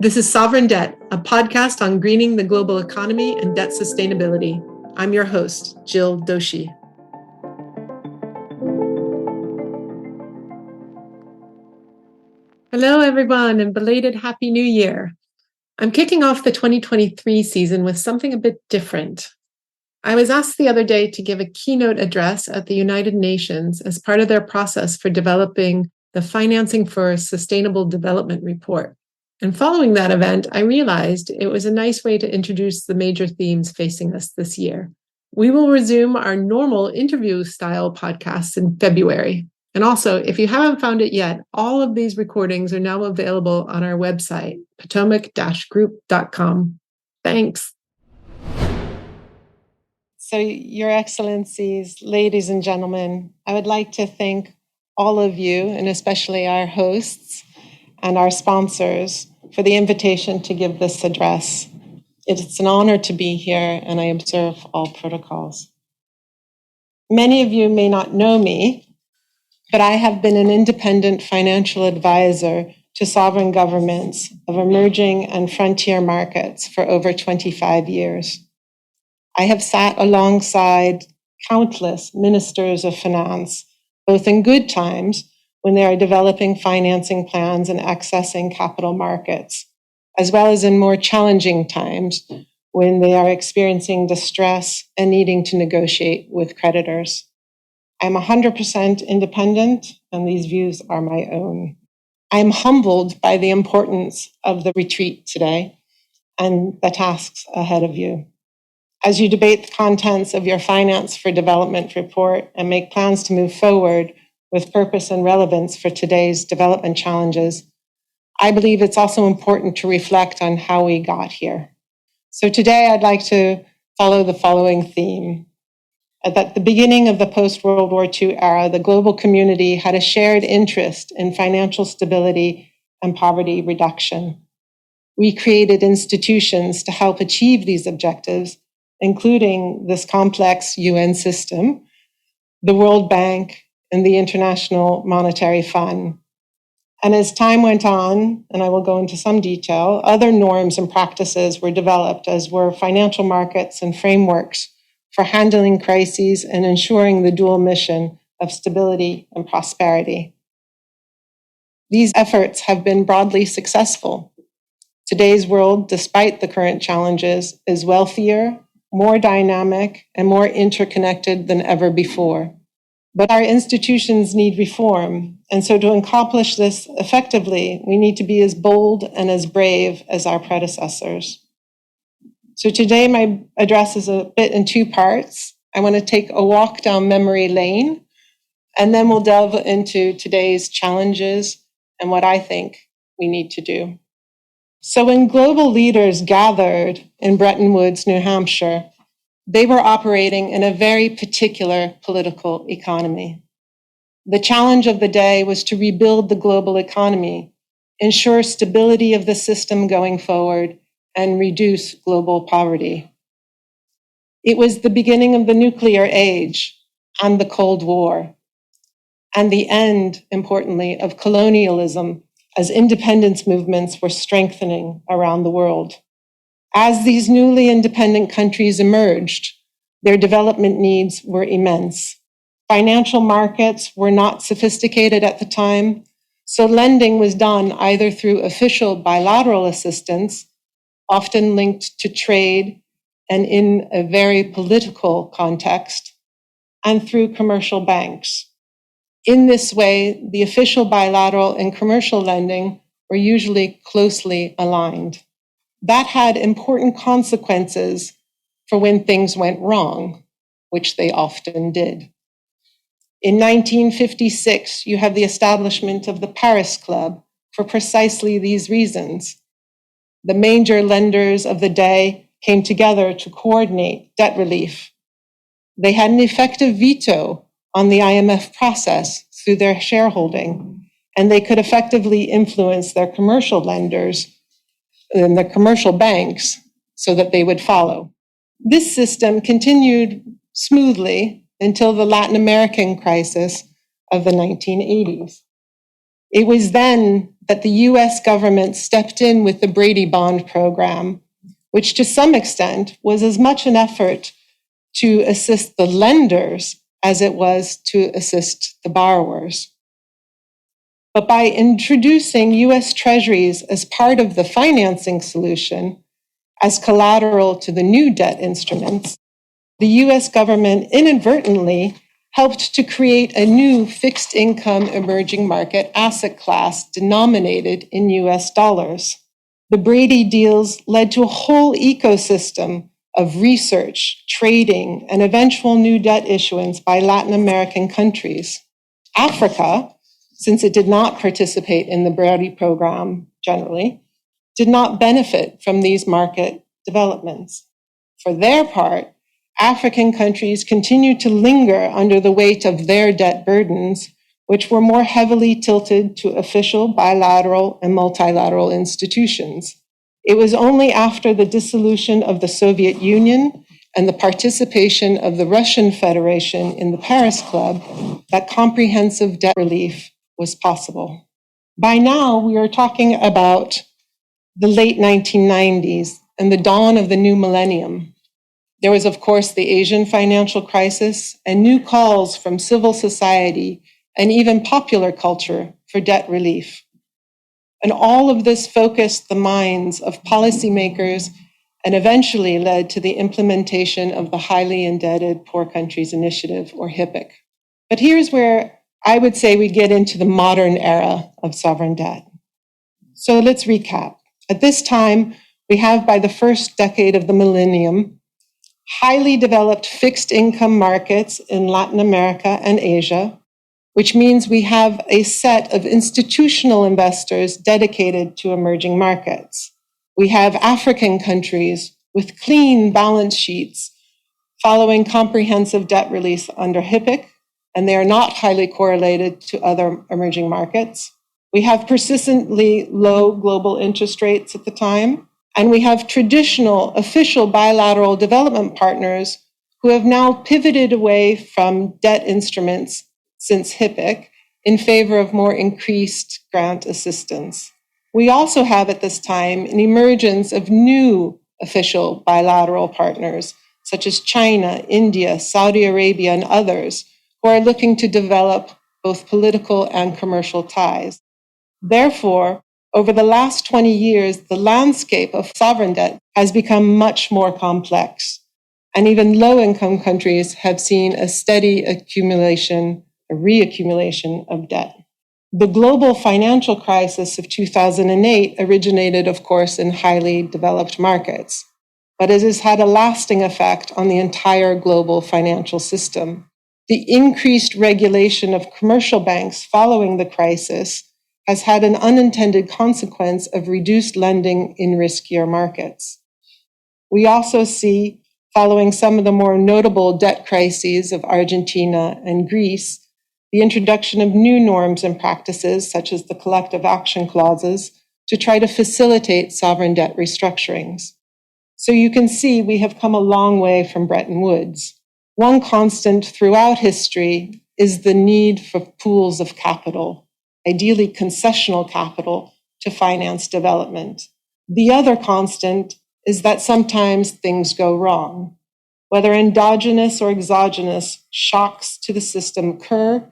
This is Sovereign Debt, a podcast on greening the global economy and debt sustainability. I'm your host, Jill Dauchy. Hello, everyone, and belated Happy New Year. I'm kicking off the 2023 season with something a bit different. I was asked the other day to give a keynote address at the United Nations as part of their process for developing the Financing for Sustainable Development report. And following that event, I realized it was a nice way to introduce the major themes facing us this year. We will resume our normal interview-style podcasts in February. And also, if you haven't found it yet, all of these recordings are now available on our website, potomac-group.com. Thanks. So, Your Excellencies, ladies and gentlemen, I would like to thank all of you, and especially our hosts and our sponsors, for the invitation to give this address. It's an honor to be here, and I observe all protocols. Many of you may not know me, but I have been an independent financial advisor to sovereign governments of emerging and frontier markets for over 25 years. I have sat alongside countless ministers of finance, both in good times when they are developing financing plans and accessing capital markets, as well as in more challenging times when they are experiencing distress and needing to negotiate with creditors. I'm 100% independent, and these views are my own. I'm humbled by the importance of the retreat today and the tasks ahead of you. As you debate the contents of your Finance for Development report and make plans to move forward with purpose and relevance for today's development challenges, I believe it's also important to reflect on how we got here. So today I'd like to follow the following theme. At the beginning of the post-World War II era, the global community had a shared interest in financial stability and poverty reduction. We created institutions to help achieve these objectives, including this complex UN system, the World Bank, and the International Monetary Fund. And as time went on, and I will go into some detail, other norms and practices were developed, as were financial markets and frameworks for handling crises and ensuring the dual mission of stability and prosperity. These efforts have been broadly successful. Today's world, despite the current challenges, is wealthier, more dynamic, and more interconnected than ever before. But our institutions need reform, and so to accomplish this effectively, we need to be as bold and as brave as our predecessors. So today, my address is a bit in two parts. I want to take a walk down memory lane, and then we'll delve into today's challenges and what I think we need to do. So when global leaders gathered in Bretton Woods, New Hampshire, they were operating in a very particular political economy. The challenge of the day was to rebuild the global economy, ensure stability of the system going forward, and reduce global poverty. It was the beginning of the nuclear age and the Cold War, and the end, importantly, of colonialism as independence movements were strengthening around the world. As these newly independent countries emerged, their development needs were immense. Financial markets were not sophisticated at the time, so lending was done either through official bilateral assistance, often linked to trade and in a very political context, and through commercial banks. In this way, the official bilateral and commercial lending were usually closely aligned. That had important consequences for when things went wrong, which they often did. In 1956, you have the establishment of the Paris Club for precisely these reasons. The major lenders of the day came together to coordinate debt relief. They had an effective veto on the IMF process through their shareholding, and they could effectively influence their commercial lenders and the commercial banks so that they would follow. This system continued smoothly until the Latin American crisis of the 1980s. It was then that the US government stepped in with the Brady Bond program, which to some extent was as much an effort to assist the lenders as it was to assist the borrowers. But by introducing US Treasuries as part of the financing solution, as collateral to the new debt instruments, the US government inadvertently helped to create a new fixed income emerging market asset class denominated in US dollars. The Brady deals led to a whole ecosystem of research, trading, and eventual new debt issuance by Latin American countries. Africa, since it did not participate in the Brady program generally, did not benefit from these market developments. For their part, African countries continued to linger under the weight of their debt burdens, which were more heavily tilted to official, bilateral, and multilateral institutions. It was only after the dissolution of the Soviet Union and the participation of the Russian Federation in the Paris Club that comprehensive debt relief was possible. By now, we are talking about the late 1990s and the dawn of the new millennium. There was, of course, the Asian financial crisis and new calls from civil society and even popular culture for debt relief. And all of this focused the minds of policymakers and eventually led to the implementation of the Highly Indebted Poor Countries Initiative, or HIPC. But here's where I would say we get into the modern era of sovereign debt. So let's recap. At this time, we have, by the first decade of the millennium, highly developed fixed income markets in Latin America and Asia, which means we have a set of institutional investors dedicated to emerging markets. We have African countries with clean balance sheets following comprehensive debt release under HIPC, and they are not highly correlated to other emerging markets. We have persistently low global interest rates at the time, and we have traditional official bilateral development partners who have now pivoted away from debt instruments since HIPC in favor of more increased grant assistance. We also have at this time an emergence of new official bilateral partners, such as China, India, Saudi Arabia, and others, who are looking to develop both political and commercial ties. Therefore, over the last 20 years, the landscape of sovereign debt has become much more complex, and even low-income countries have seen a steady accumulation, a reaccumulation of debt. The global financial crisis of 2008 originated, of course, in highly developed markets, but it has had a lasting effect on the entire global financial system. The increased regulation of commercial banks following the crisis has had an unintended consequence of reduced lending in riskier markets. We also see, following some of the more notable debt crises of Argentina and Greece, the introduction of new norms and practices, such as the collective action clauses, to try to facilitate sovereign debt restructurings. So you can see we have come a long way from Bretton Woods. One constant throughout history is the need for pools of capital, ideally concessional capital, to finance development. The other constant is that sometimes things go wrong. Whether endogenous or exogenous shocks to the system occur,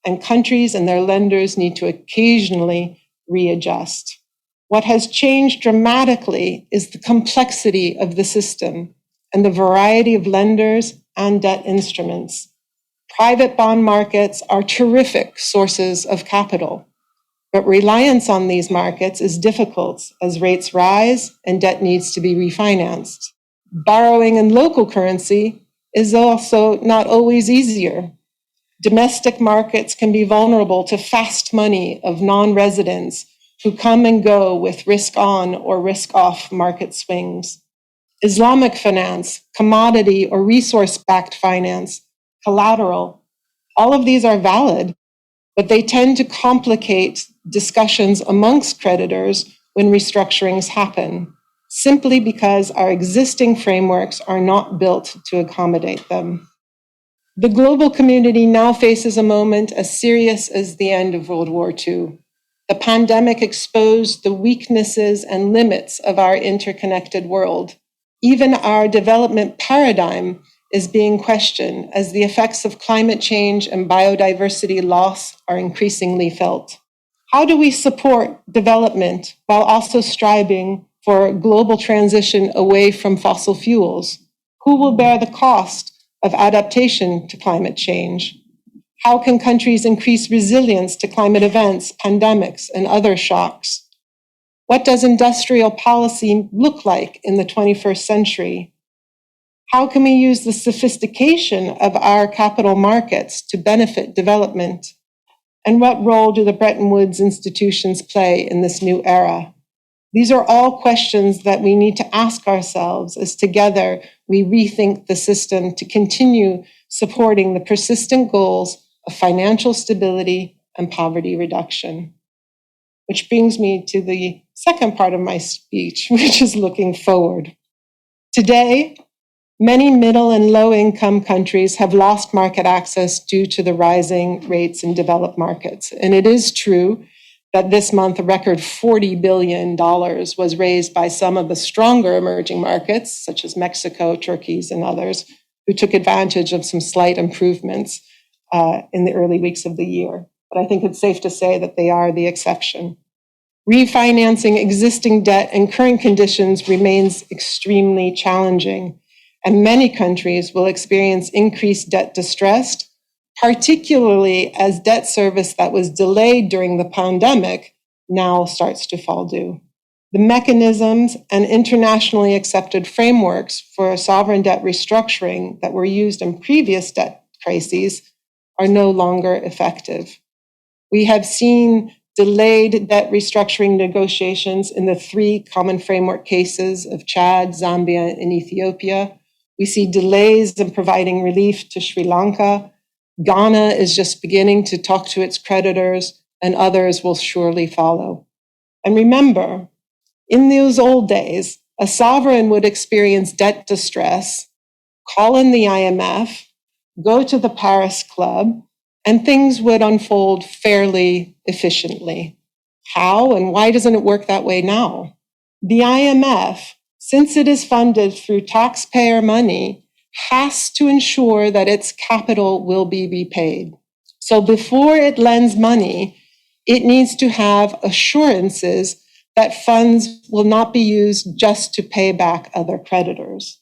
and countries and their lenders need to occasionally readjust. What has changed dramatically is the complexity of the system and the variety of lenders and debt instruments. Private bond markets are terrific sources of capital, but reliance on these markets is difficult as rates rise and debt needs to be refinanced. Borrowing in local currency is also not always easier. Domestic markets can be vulnerable to fast money of non-residents who come and go with risk-on or risk-off market swings. Islamic finance, commodity or resource-backed finance, collateral, all of these are valid, but they tend to complicate discussions amongst creditors when restructurings happen, simply because our existing frameworks are not built to accommodate them. The global community now faces a moment as serious as the end of World War II. The pandemic exposed the weaknesses and limits of our interconnected world. Even our development paradigm is being questioned as the effects of climate change and biodiversity loss are increasingly felt. How do we support development while also striving for global transition away from fossil fuels? Who will bear the cost of adaptation to climate change? How can countries increase resilience to climate events, pandemics, and other shocks? What does industrial policy look like in the 21st century? How can we use the sophistication of our capital markets to benefit development? And what role do the Bretton Woods institutions play in this new era? These are all questions that we need to ask ourselves as together we rethink the system to continue supporting the persistent goals of financial stability and poverty reduction. Which brings me to the second part of my speech, which is looking forward. Today, many middle and low-income countries have lost market access due to the rising rates in developed markets. And it is true that this month a record $40 billion was raised by some of the stronger emerging markets, such as Mexico, Turkey, and others, who took advantage of some slight improvements in the early weeks of the year. But I think it's safe to say that they are the exception. Refinancing existing debt in current conditions remains extremely challenging, and many countries will experience increased debt distress, particularly as debt service that was delayed during the pandemic now starts to fall due. The mechanisms and internationally accepted frameworks for sovereign debt restructuring that were used in previous debt crises are no longer effective. We have seen delayed debt restructuring negotiations in the three common framework cases of Chad, Zambia, and Ethiopia. We see delays in providing relief to Sri Lanka. Ghana is just beginning to talk to its creditors, and others will surely follow. And remember, in those old days, a sovereign would experience debt distress, call in the IMF, go to the Paris Club, and things would unfold fairly efficiently. How and why doesn't it work that way now? The IMF, since it is funded through taxpayer money, has to ensure that its capital will be repaid. So before it lends money, it needs to have assurances that funds will not be used just to pay back other creditors.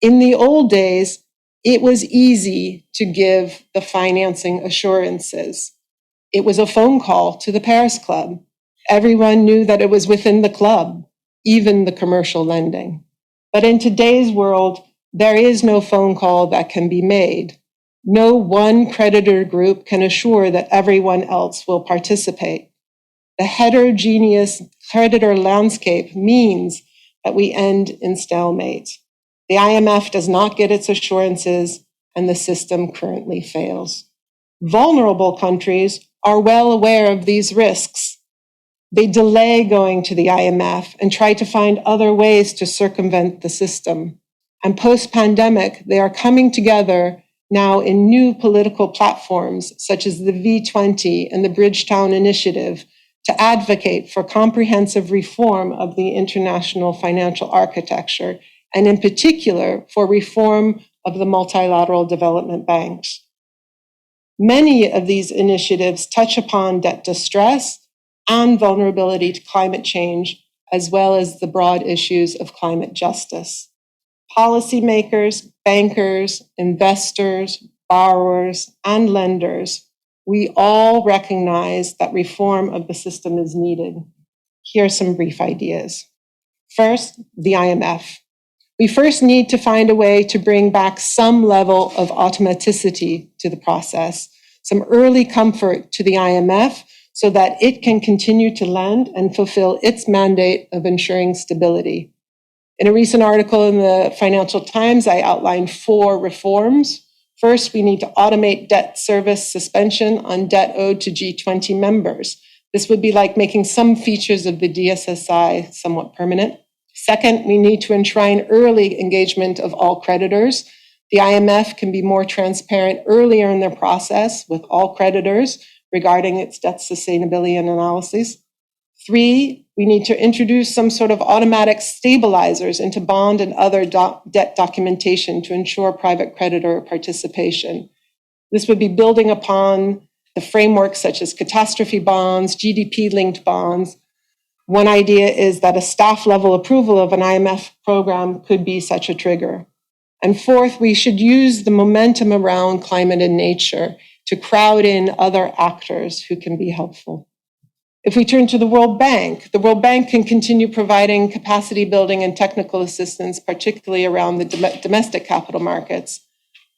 In the old days, it was easy to give the financing assurances. It was a phone call to the Paris Club. Everyone knew that it was within the club, even the commercial lending. But in today's world, there is no phone call that can be made. No one creditor group can assure that everyone else will participate. The heterogeneous creditor landscape means that we end in stalemate. The IMF does not get its assurances, and the system currently fails. Vulnerable countries are well aware of these risks. They delay going to the IMF and try to find other ways to circumvent the system. And post-pandemic, they are coming together now in new political platforms, such as the V20 and the Bridgetown Initiative, to advocate for comprehensive reform of the international financial architecture, and in particular for reform of the multilateral development banks. Many of these initiatives touch upon debt distress and vulnerability to climate change, as well as the broad issues of climate justice. Policymakers, bankers, investors, borrowers, and lenders, we all recognize that reform of the system is needed. Here are some brief ideas. First, the IMF. We first need to find a way to bring back some level of automaticity to the process, some early comfort to the IMF so that it can continue to lend and fulfill its mandate of ensuring stability. In a recent article in the Financial Times, I outlined 4 reforms. First, we need to automate debt service suspension on debt owed to G20 members. This would be like making some features of the DSSI somewhat permanent. Second, we need to enshrine early engagement of all creditors. The IMF can be more transparent earlier in their process with all creditors regarding its debt sustainability and analyses. 3, we need to introduce some sort of automatic stabilizers into bond and other debt documentation to ensure private creditor participation. This would be building upon the frameworks such as catastrophe bonds, GDP-linked bonds. One idea is that a staff-level approval of an IMF program could be such a trigger. And 4th, we should use the momentum around climate and nature to crowd in other actors who can be helpful. If we turn to the World Bank can continue providing capacity building and technical assistance, particularly around the domestic capital markets.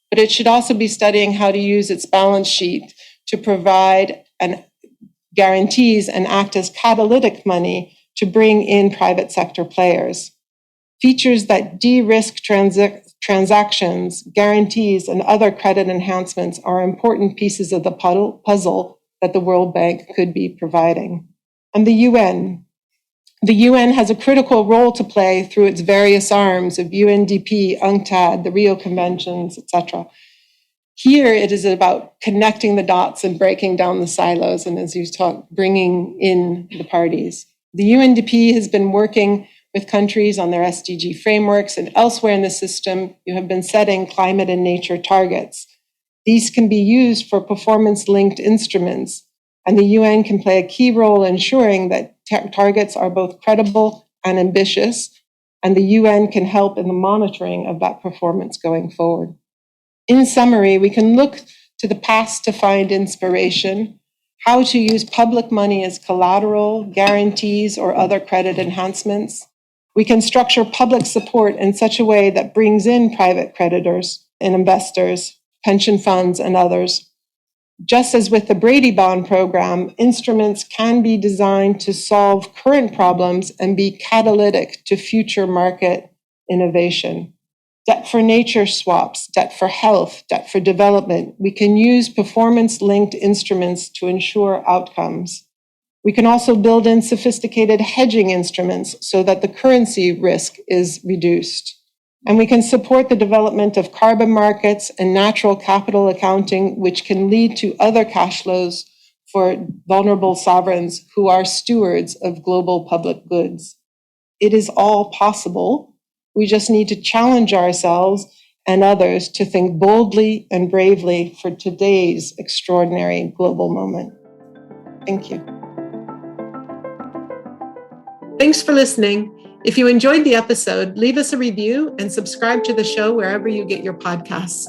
But it should also be studying how to use its balance sheet to provide guarantees and act as catalytic money to bring in private sector players. Features that de-risk transactions, guarantees, and other credit enhancements are important pieces of the puzzle that the World Bank could be providing. And the UN. The UN has a critical role to play through its various arms of UNDP, UNCTAD, the Rio Conventions, etc. Here it is about connecting the dots and breaking down the silos, and as you talk, bringing in the parties. The UNDP has been working with countries on their SDG frameworks, and elsewhere in the system, you have been setting climate and nature targets. These can be used for performance-linked instruments, and the UN can play a key role ensuring that targets are both credible and ambitious, and the UN can help in the monitoring of that performance going forward. In summary, we can look to the past to find inspiration, how to use public money as collateral, guarantees, or other credit enhancements. We can structure public support in such a way that brings in private creditors and investors, pension funds, and others. Just as with the Brady Bond program, instruments can be designed to solve current problems and be catalytic to future market innovation. Debt for nature swaps, debt for health, debt for development. We can use performance-linked instruments to ensure outcomes. We can also build in sophisticated hedging instruments so that the currency risk is reduced. And we can support the development of carbon markets and natural capital accounting, which can lead to other cash flows for vulnerable sovereigns who are stewards of global public goods. It is all possible. We just need to challenge ourselves and others to think boldly and bravely for today's extraordinary global moment. Thank you. Thanks for listening. If you enjoyed the episode, leave us a review and subscribe to the show wherever you get your podcasts.